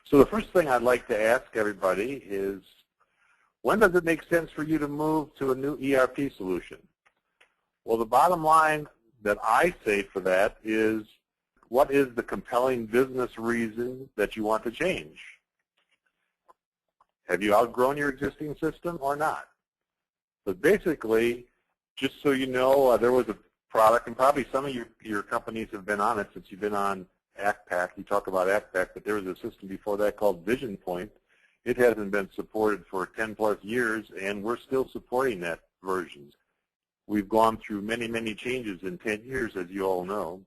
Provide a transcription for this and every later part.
So the first thing I'd like to ask everybody is, when does it make sense for you to move to a new ERP solution? Well, the bottom line that I say for that is, what is the compelling business reason that you want to change? Have you outgrown your existing system or not? But basically, just so you know, there was a product, and probably some of your companies have been on it since you've been on ACPAC. You talk about ACPAC, but there was a system before that called Vision Point. It hasn't been supported for 10+ years, and we're still supporting that version. We've gone through many, many changes in 10 years, as you all know,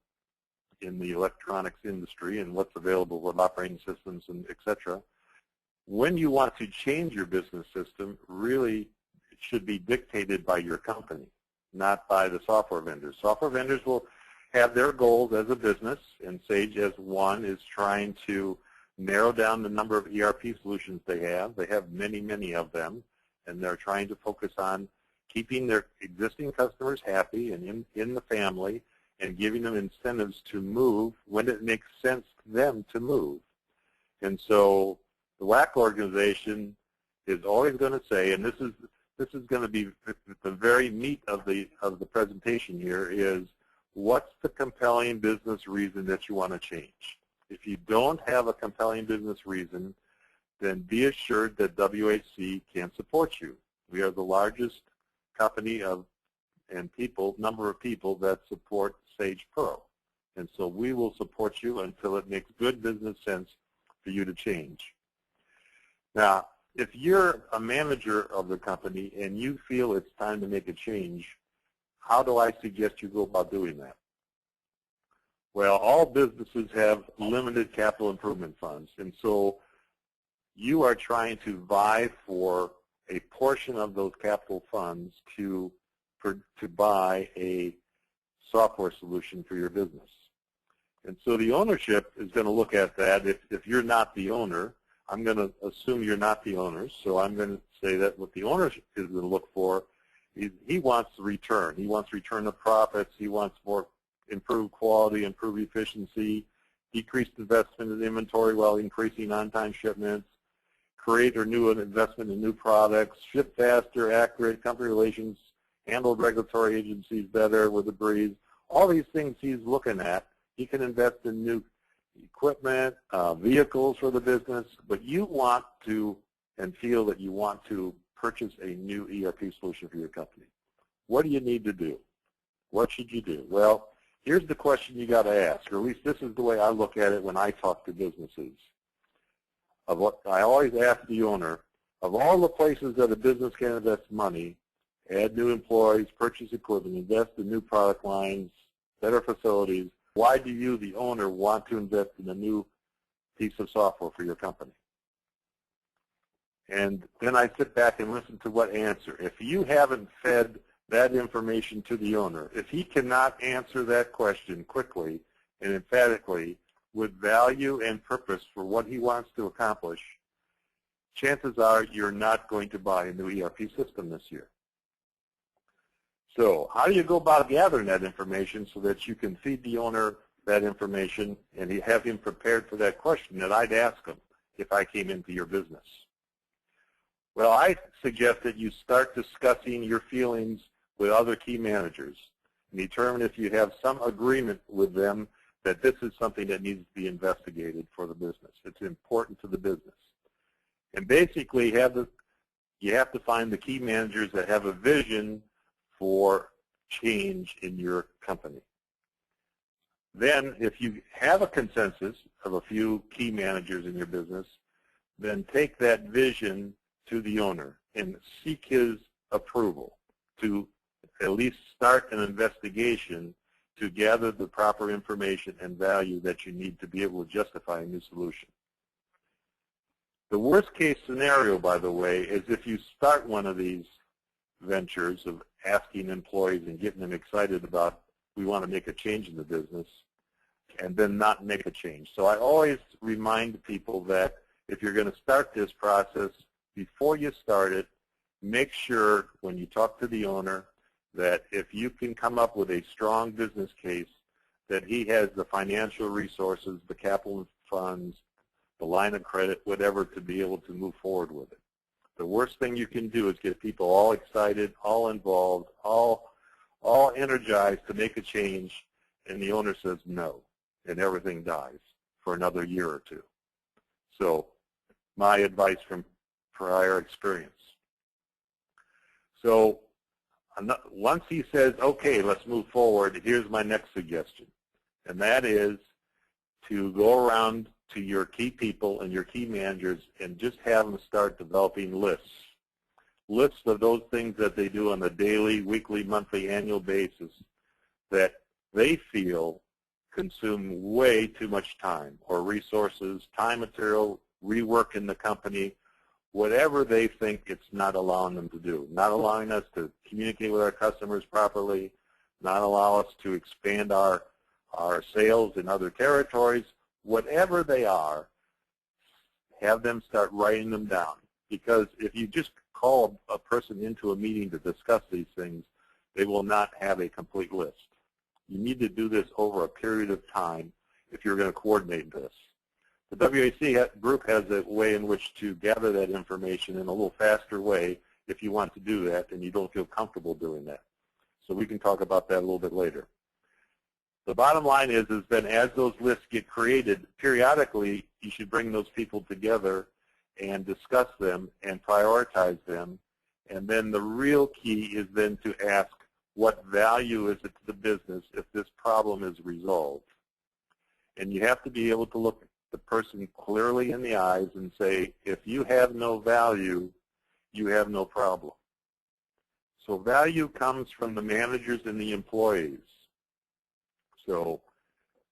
in the electronics industry and what's available with operating systems and et cetera. When you want to change your business system, really it should be dictated by your company, not by the software vendors. Software vendors will have their goals as a business, and Sage as one is trying to narrow down the number of ERP solutions they have. They have many, many of them, and they're trying to focus on keeping their existing customers happy and in the family, and giving them incentives to move when it makes sense to them to move. And so the WAC organization is always going to say, and this is going to be the very meat of the presentation here, is what's the compelling business reason that you want to change? If you don't have a compelling business reason, then be assured that WHC can support you. We are the largest company number of people that support Sage Pro. And so we will support you until it makes good business sense for you to change. Now, if you're a manager of the company and you feel it's time to make a change, how do I suggest you go about doing that? Well, all businesses have limited capital improvement funds, and so you are trying to vie for a portion of those capital funds to buy a software solution for your business. And so the ownership is going to look at that. If you're not the owner, I'm going to assume you're not the owner, so I'm going to say that what the owner is going to look for is he wants return. He wants return of profits. He wants more improved quality, improved efficiency, decreased investment in inventory while increasing on-time shipments, create or new investment in new products, ship faster, accurate, company relations, handle regulatory agencies better with a breeze. All these things he's looking at. He can invest in new equipment, vehicles for the business, but you want to and feel that you want to purchase a new ERP solution for your company. What do you need to do? What should you do? Well, here's the question you got to ask, or at least this is the way I look at it when I talk to businesses. Of what I always ask the owner, of all the places that a business can invest money, add new employees, purchase equipment, invest in new product lines, better facilities, why do you, the owner, want to invest in a new piece of software for your company? And then I sit back and listen to what answer. If you haven't fed that information to the owner, if he cannot answer that question quickly and emphatically with value and purpose for what he wants to accomplish, chances are you're not going to buy a new ERP system this year. So how do you go about gathering that information so that you can feed the owner that information and have him prepared for that question that I'd ask him if I came into your business? Well, I suggest that you start discussing your feelings with other key managers and determine if you have some agreement with them that this is something that needs to be investigated for the business. It's important to the business. And basically, you have to find the key managers that have a vision for change in your company. Then, if you have a consensus of a few key managers in your business, then take that vision to the owner and seek his approval to at least start an investigation to gather the proper information and value that you need to be able to justify a new solution. The worst case scenario, by the way, is if you start one of these ventures of asking employees and getting them excited about, we want to make a change in the business, and then not make a change. So I always remind people that if you're going to start this process, before you start it, make sure when you talk to the owner that if you can come up with a strong business case, that he has the financial resources, the capital funds, the line of credit, whatever, to be able to move forward with it. The worst thing you can do is get people all excited, all involved, all energized to make a change, and the owner says no, and everything dies for another year or two. So my advice from prior experience. So once he says, okay, let's move forward, here's my next suggestion, and that is to go around to your key people and your key managers and just have them start developing lists. Lists of those things that they do on a daily, weekly, monthly, annual basis that they feel consume way too much time or resources, time, material, rework in the company, whatever they think it's not allowing them to do, not allowing us to communicate with our customers properly, not allow us to expand our sales in other territories, whatever they are, have them start writing them down. Because if you just call a person into a meeting to discuss these things, they will not have a complete list. You need to do this over a period of time if you're going to coordinate this. The WAC group has a way in which to gather that information in a little faster way if you want to do that and you don't feel comfortable doing that. So we can talk about that a little bit later. The bottom line is that as those lists get created, periodically you should bring those people together and discuss them and prioritize them. And then the real key is then to ask, what value is it to the business if this problem is resolved? And you have to be able to look the person clearly in the eyes and say, if you have no value, you have no problem. So value comes from the managers and the employees. So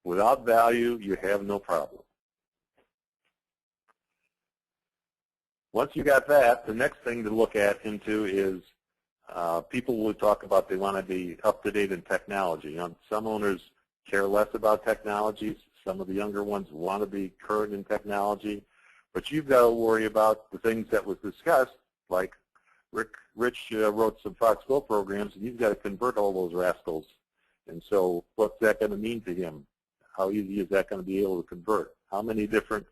without value, you have no problem. Once you got that, the next thing to look at into is people will talk about they want to be up to date in technology. You know, some owners care less about technologies. Some of the younger ones want to be current in technology. But you've got to worry about the things that was discussed, like Rich wrote some Fox Go programs, and you've got to convert all those rascals. And so what's that going to mean to him? How easy is that going to be able to convert? How many different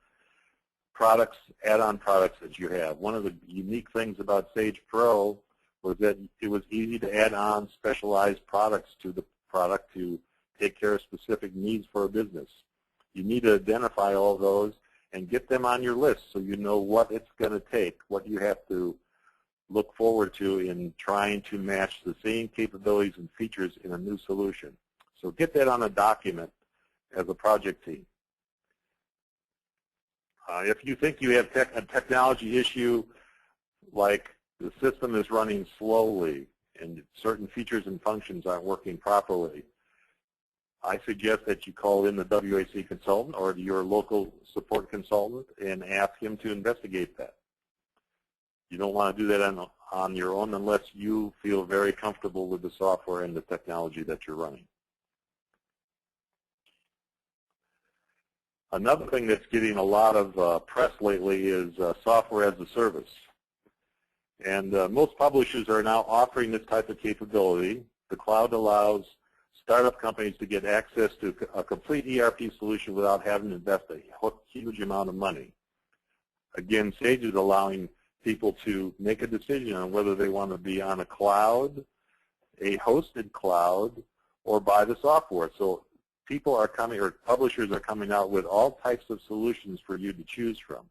products, add-on products that you have? One of the unique things about Sage Pro was that it was easy to add on specialized products to the product to take care of specific needs for a business. You need to identify all those and get them on your list so you know what it's going to take, what you have to look forward to in trying to match the same capabilities and features in a new solution. So get that on a document as a project team. If you think you have a technology issue, like the system is running slowly and certain features and functions aren't working properly, I suggest that you call in the WAC consultant or your local support consultant and ask him to investigate that. You don't want to do that on your own unless you feel very comfortable with the software and the technology that you're running. Another thing that's getting a lot of press lately is software as a service. And most publishers are now offering this type of capability. The cloud allows startup companies to get access to a complete ERP solution without having to invest a huge amount of money. Again, Sage is allowing people to make a decision on whether they want to be on a cloud, a hosted cloud, or buy the software. So people are coming, or publishers are coming out with all types of solutions for you to choose from.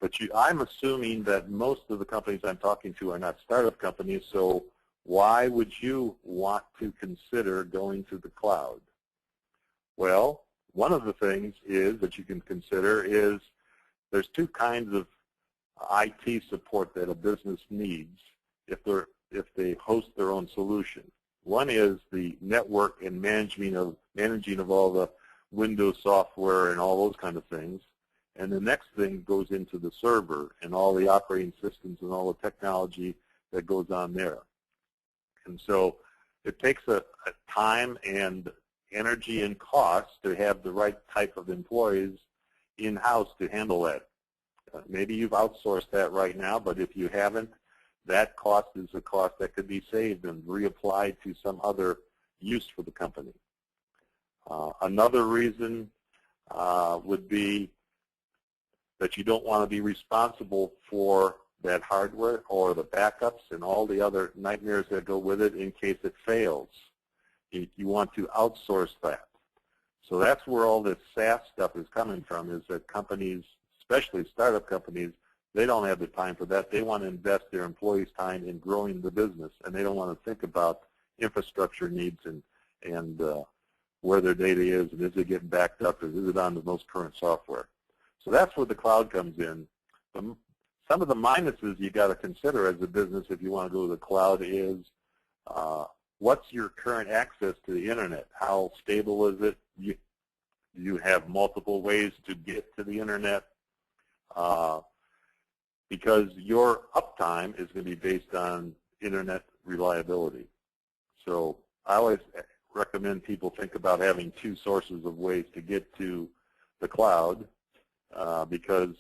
But I'm assuming that most of the companies I'm talking to are not startup companies, so why would you want to consider going to the cloud? Well, one of the things that you can consider is there's two kinds of IT support that a business needs if they host their own solution. One is the network and managing of all the Windows software and all those kind of things. And the next thing goes into the server and all the operating systems and all the technology that goes on there. And so it takes a time and energy and cost to have the right type of employees in-house to handle that. Maybe you've outsourced that right now, but if you haven't, that cost is a cost that could be saved and reapplied to some other use for the company. Another reason would be that you don't want to be responsible for that hardware or the backups and all the other nightmares that go with it in case it fails. You want to outsource that. So that's where all this SaaS stuff is coming from, is that companies, especially startup companies, they don't have the time for that. They want to invest their employees' time in growing the business, and they don't want to think about infrastructure needs and where their data is, and is it getting backed up, or is it on the most current software. So that's where the cloud comes in. Some of the minuses you got to consider as a business if you want to go to the cloud is what's your current access to the internet? How stable is it? You have multiple ways to get to the internet because your uptime is going to be based on internet reliability. So I always recommend people think about having two sources of ways to get to the cloud because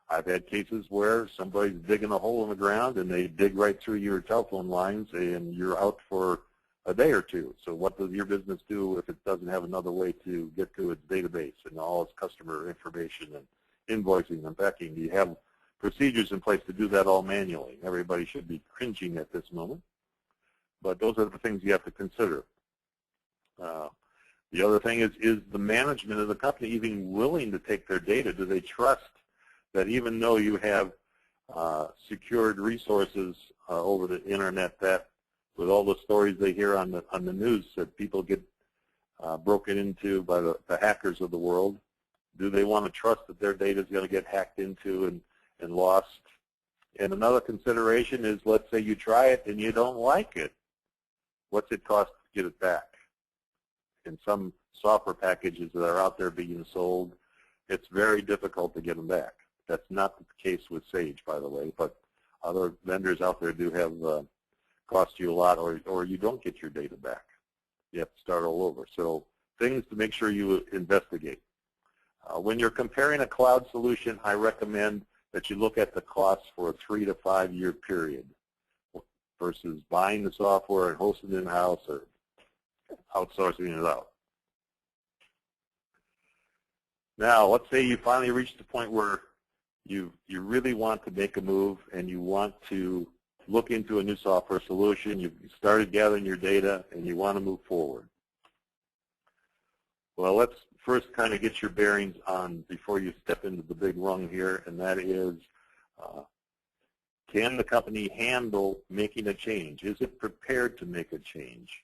I've had cases where somebody's digging a hole in the ground and they dig right through your telephone lines and you're out for a day or two. So what does your business do if it doesn't have another way to get to its database and all its customer information and invoicing and backing? Do you have procedures in place to do that all manually? Everybody should be cringing at this moment. But those are the things you have to consider. The other thing is the management of the company even willing to take their data? Do they trust that even though you have secured resources over the internet, that with all the stories they hear on the news that people get broken into by the hackers of the world, do they want to trust that their data is going to get hacked into and lost? And another consideration is, let's say you try it and you don't like it. What's it cost to get it back? In some software packages that are out there being sold, it's very difficult to get them back. That's not the case with Sage, by the way, but other vendors out there do have cost you a lot, or you don't get your data back. You have to start all over. So things to make sure you investigate. When you're comparing a cloud solution, I recommend that you look at the costs for a 3 to 5 year period versus buying the software and hosting it in-house or outsourcing it out. Now, let's say you finally reach the point where you really want to make a move and you want to look into a new software solution. You've started gathering your data and you want to move forward. Well, let's first kind of get your bearings on before you step into the big rung here, and that is, can the company handle making a change? Is it prepared to make a change?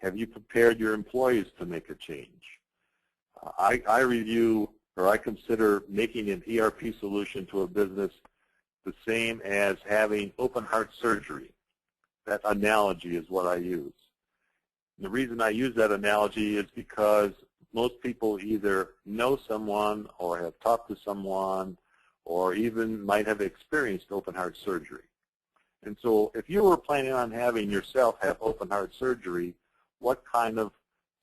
Have you prepared your employees to make a change? I review, or I consider making an ERP solution to a business the same as having open heart surgery. That analogy is what I use. And the reason I use that analogy is because most people either know someone or have talked to someone or even might have experienced open heart surgery. And so if you were planning on having yourself have open heart surgery, what kind of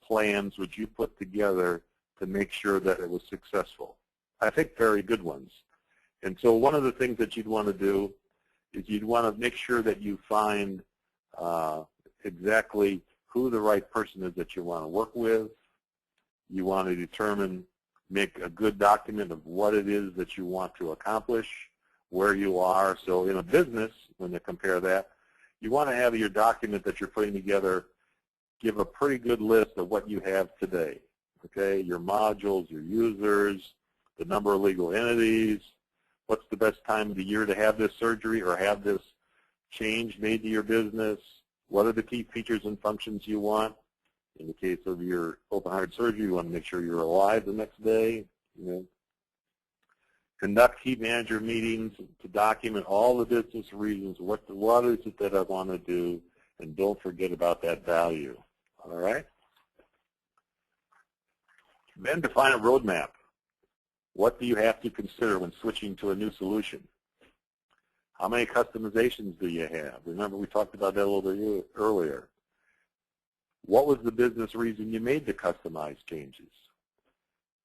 plans would you put together to make sure that it was successful? I think very good ones. And so one of the things that you'd want to do is you'd want to make sure that you find exactly who the right person is that you want to work with. You want to determine, make a good document of what it is that you want to accomplish, where you are. So in a business, when you compare that, you want to have your document that you're putting together give a pretty good list of what you have today. Okay, your modules, your users, the number of legal entities, what's the best time of the year to have this surgery or have this change made to your business, what are the key features and functions you want. In the case of your open heart surgery, you want to make sure you're alive the next day. Conduct key manager meetings to document all the business reasons, what is it that I want to do, and don't forget about that value. All right? Then define a roadmap. What do you have to consider when switching to a new solution? How many customizations do you have? Remember, we talked about that a little bit earlier. What was the business reason you made the customized changes?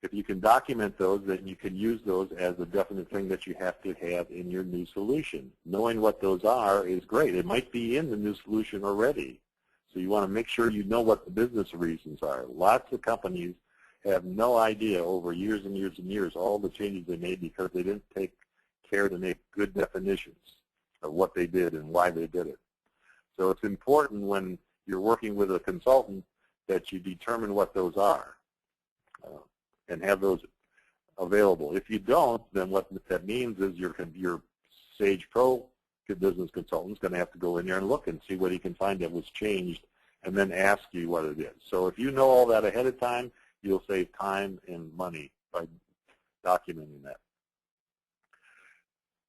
If you can document those, then you can use those as a definite thing that you have to have in your new solution. Knowing what those are is great. It might be in the new solution already. So you want to make sure you know what the business reasons are. Lots of companies have no idea over years and years and years all the changes they made because they didn't take care to make good definitions of what they did and why they did it. So it's important when you're working with a consultant that you determine what those are and have those available. If you don't, then what that means is your Sage Pro business consultant is going to have to go in there and look and see what he can find that was changed and then ask you what it is. So if you know all that ahead of time, you'll save time and money by documenting that.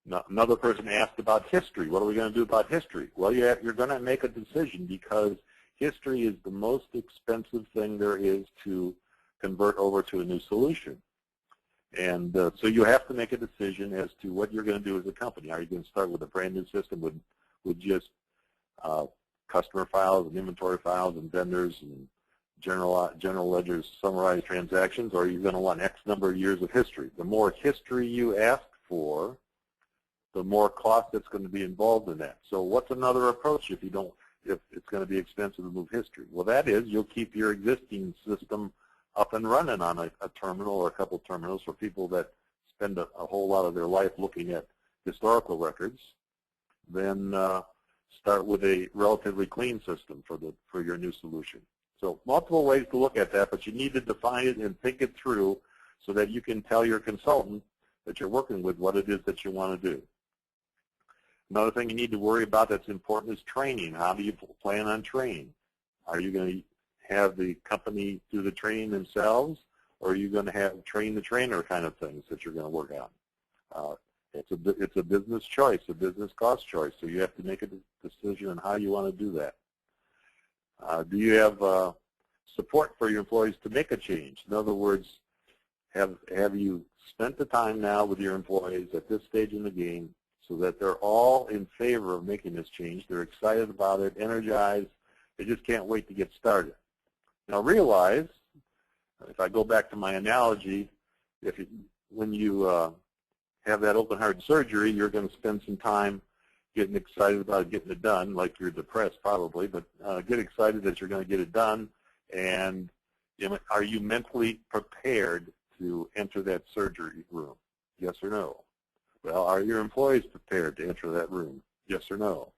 Now, another person asked about history. What are we going to do about history? Well, you're going to make a decision because history is the most expensive thing there is to convert over to a new solution. And so you have to make a decision as to what you're going to do as a company. Are you going to start with a brand new system with just customer files and inventory files and vendors and general ledgers, summarized transactions, or are you going to want X number of years of history? The more history you ask for, the more cost that's going to be involved in that. So what's another approach if it's going to be expensive to move history? Well, that is you'll keep your existing system up and running on a terminal or a couple of terminals for people that spend a whole lot of their life looking at historical records. Then start with a relatively clean system for your new solution. So multiple ways to look at that, but you need to define it and think it through so that you can tell your consultant that you're working with what it is that you want to do. Another thing you need to worry about that's important is training. How do you plan on training? Are you going to have the company do the training themselves, or are you going to train the trainer kind of things that you're going to work on? It's a business choice, a business cost choice, so you have to make a decision on how you want to do that. Do you have support for your employees to make a change? In other words, have you spent the time now with your employees at this stage in the game so that they're all in favor of making this change? They're excited about it, energized. They just can't wait to get started. Now realize, if I go back to my analogy, when you have that open heart surgery, you're going to spend some time getting excited about getting it done, like you're depressed probably, but get excited that you're going to get it done. And are you mentally prepared to enter that surgery room? Yes or no? Well, are your employees prepared to enter that room? Yes or no?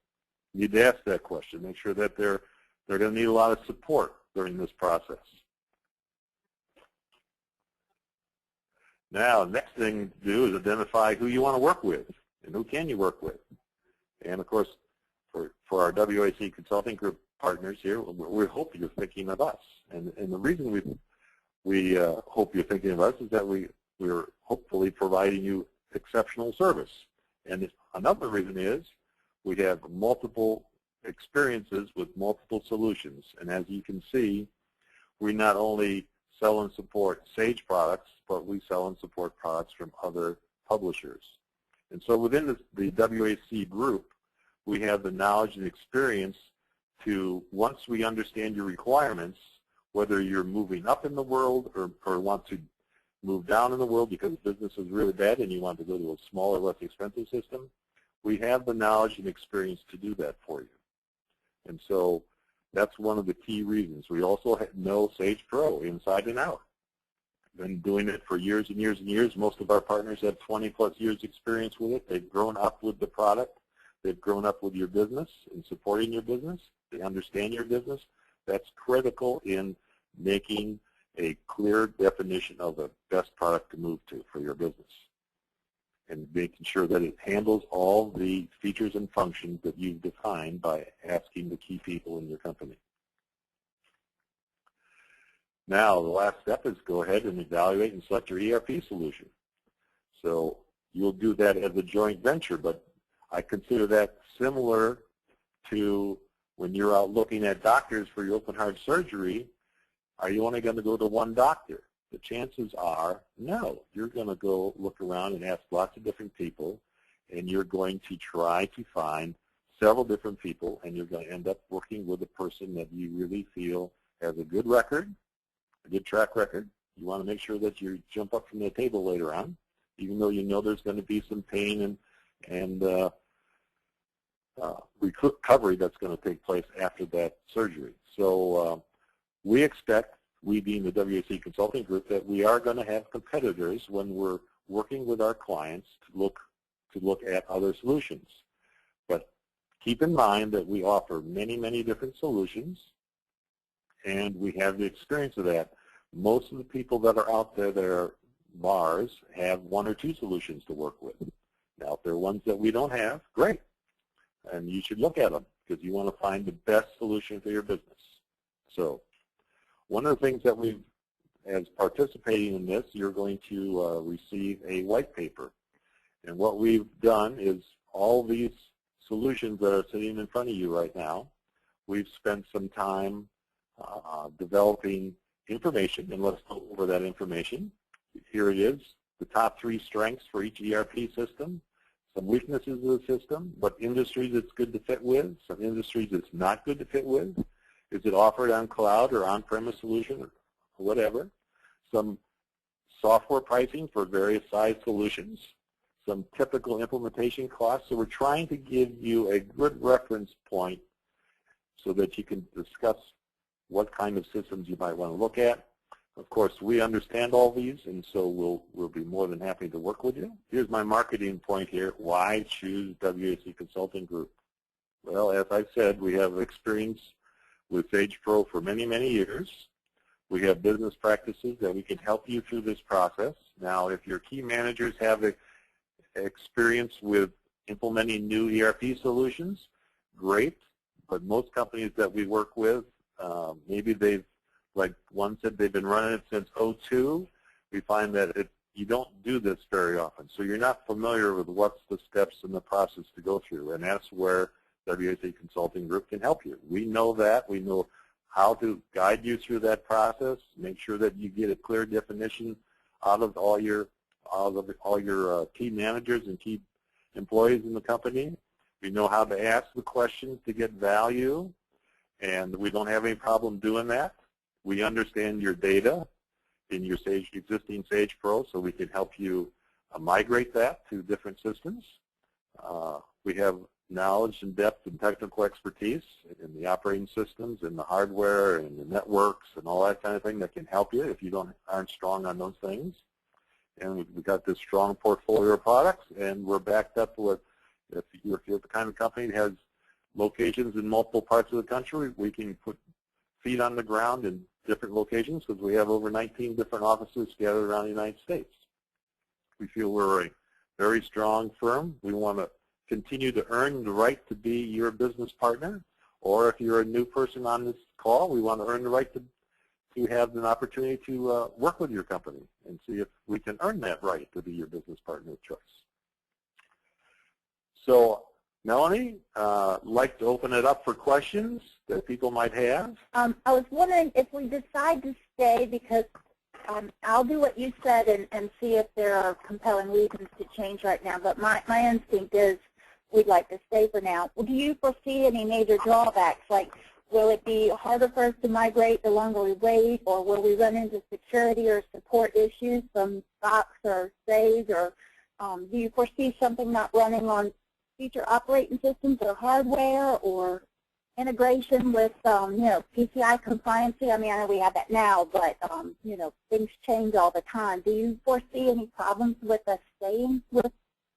You need to ask that question. Make sure that they're going to need a lot of support during this process. Now, the next thing to do is identify who you want to work with and who can you work with. And of course, for our WAC Consulting Group partners here, we hope you're thinking of us. And the reason we hope you're thinking of us is that we're hopefully providing you exceptional service. And another reason is we have multiple experiences with multiple solutions. And as you can see, we not only sell and support Sage products, but we sell and support products from other publishers. And so within the WAC group, we have the knowledge and experience to, once we understand your requirements, whether you're moving up in the world or want to move down in the world because business is really bad and you want to go to a smaller, less expensive system, we have the knowledge and experience to do that for you. And so that's one of the key reasons. We also know Sage Pro inside and out. Been doing it for years and years and years. Most of our partners have 20-plus years experience with it. They've grown up with the product. They've grown up with your business and supporting your business. They understand your business. That's critical in making a clear definition of the best product to move to for your business and making sure that it handles all the features and functions that you've defined by asking the key people in your company. Now, the last step is go ahead and evaluate and select your ERP solution. So you'll do that as a joint venture, but I consider that similar to when you're out looking at doctors for your open heart surgery. Are you only going to go to one doctor? The chances are no. You're going to go look around and ask lots of different people, and you're going to try to find several different people, and you're going to end up working with a person that you really feel has a good record, a good track record. You want to make sure that you jump up from the table later on, even though you know there's going to be some pain and recovery that's going to take place after that surgery. So we expect we being the WAC Consulting Group, that we are going to have competitors when we're working with our clients to look at other solutions. But keep in mind that we offer many, many different solutions, and we have the experience of that. Most of the people that are out there that are VARs have one or two solutions to work with. Now, if there are ones that we don't have, great. And you should look at them because you want to find the best solution for your business. So one of the things that we've, as participating in this, you're going to receive a white paper. And what we've done is all these solutions that are sitting in front of you right now, we've spent some time developing information, and let's go over that information. Here it is, the top 3 strengths for each ERP system, some weaknesses of the system, what industries it's good to fit with, some industries it's not good to fit with. Is it offered on cloud or on-premise solution or whatever? Some software pricing for various size solutions, some typical implementation costs. So we're trying to give you a good reference point so that you can discuss what kind of systems you might want to look at. Of course, we understand all these, and so we'll be more than happy to work with you. Here's my marketing point here. Why choose WAC Consulting Group? Well, as I said, we have experience with Sage Pro for many, many years. We have business practices that we can help you through this process. Now, if your key managers have experience with implementing new ERP solutions, great. But most companies that we work with, maybe they've, like one said, they've been running it since '02. We find that you don't do this very often. So you're not familiar with what's the steps in the process to go through. And that's where WAC Consulting Group can help you. We know that. We know how to guide you through that process, make sure that you get a clear definition out of all your key managers and key employees in the company. We know how to ask the questions to get value, and we don't have any problem doing that. We understand your data in your existing Sage Pro, so we can help you migrate that to different systems. We have knowledge and depth and technical expertise in the operating systems and the hardware and the networks and all that kind of thing that can help you if you aren't strong on those things. And we've got this strong portfolio of products, and we're backed up with, if you're the kind of company that has locations in multiple parts of the country, we can put feet on the ground in different locations because we have over 19 different offices scattered around the United States. We feel we're a very strong firm. We want to continue to earn the right to be your business partner, or if you're a new person on this call, we want to earn the right to have an opportunity to work with your company and see if we can earn that right to be your business partner of choice. So, Melanie, like to open it up for questions that people might have. I was wondering if we decide to stay, because I'll do what you said and see if there are compelling reasons to change right now, but my instinct is we'd like to stay for now. Well, do you foresee any major drawbacks? Like, will it be harder for us to migrate the longer we wait, or will we run into security or support issues from Fox or Sage, or do you foresee something not running on future operating systems or hardware, or integration with, PCI compliancy? I mean, I know we have that now, but, things change all the time. Do you foresee any problems with us staying with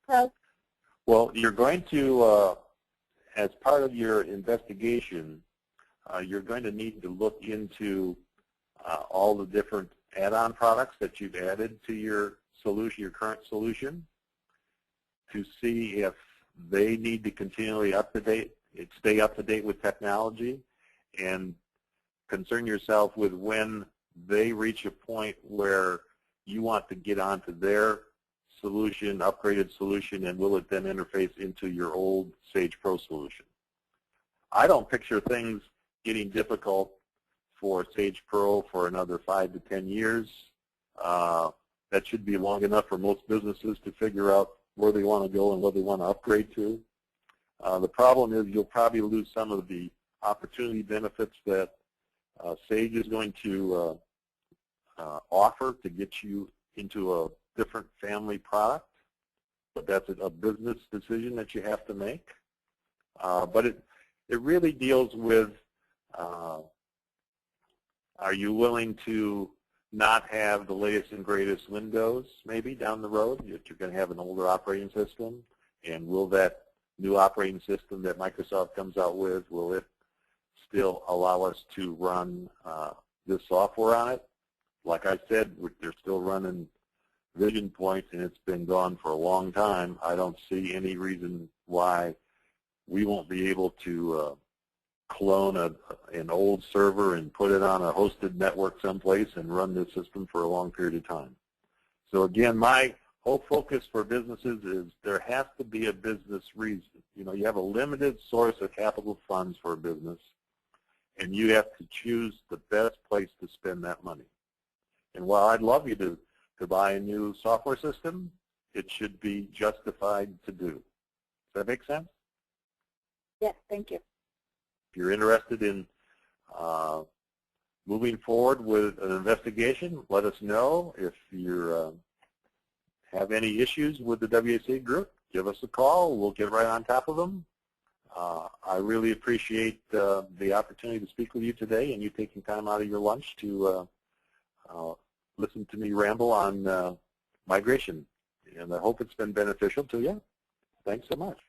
Pro? Well, you're going to, as part of your investigation, you're going to need to look into all the different add-on products that you've added to your solution, your current solution, to see if they need to continually stay up to date with technology, and concern yourself with when they reach a point where you want to get onto their solution, upgraded solution, and will it then interface into your old Sage Pro solution. I don't picture things getting difficult for Sage Pro for another 5 to 10 years. That should be long enough for most businesses to figure out where they want to go and what they want to upgrade to. The problem is you'll probably lose some of the opportunity benefits that Sage is going to offer to get you into a different family product, but that's a business decision that you have to make. But it really deals with Are you willing to not have the latest and greatest Windows maybe down the road? You're going to have an older operating system, and will that new operating system that Microsoft comes out with, will it still allow us to run this software on it? Like I said, they're still running Vision Point, and it's been gone for a long time. I don't see any reason why we won't be able to clone an old server and put it on a hosted network someplace and run this system for a long period of time. So again, my whole focus for businesses is there has to be a business reason. You know, you have a limited source of capital funds for a business, and you have to choose the best place to spend that money. And while I'd love you to buy a new software system, it should be justified to do. Does that make sense? Yes, thank you. If you're interested in moving forward with an investigation, let us know. If you have any issues with the WAC group, give us a call. We'll get right on top of them. I really appreciate the opportunity to speak with you today and you taking time out of your lunch to listen to me ramble on migration. And I hope it's been beneficial to you. Thanks so much.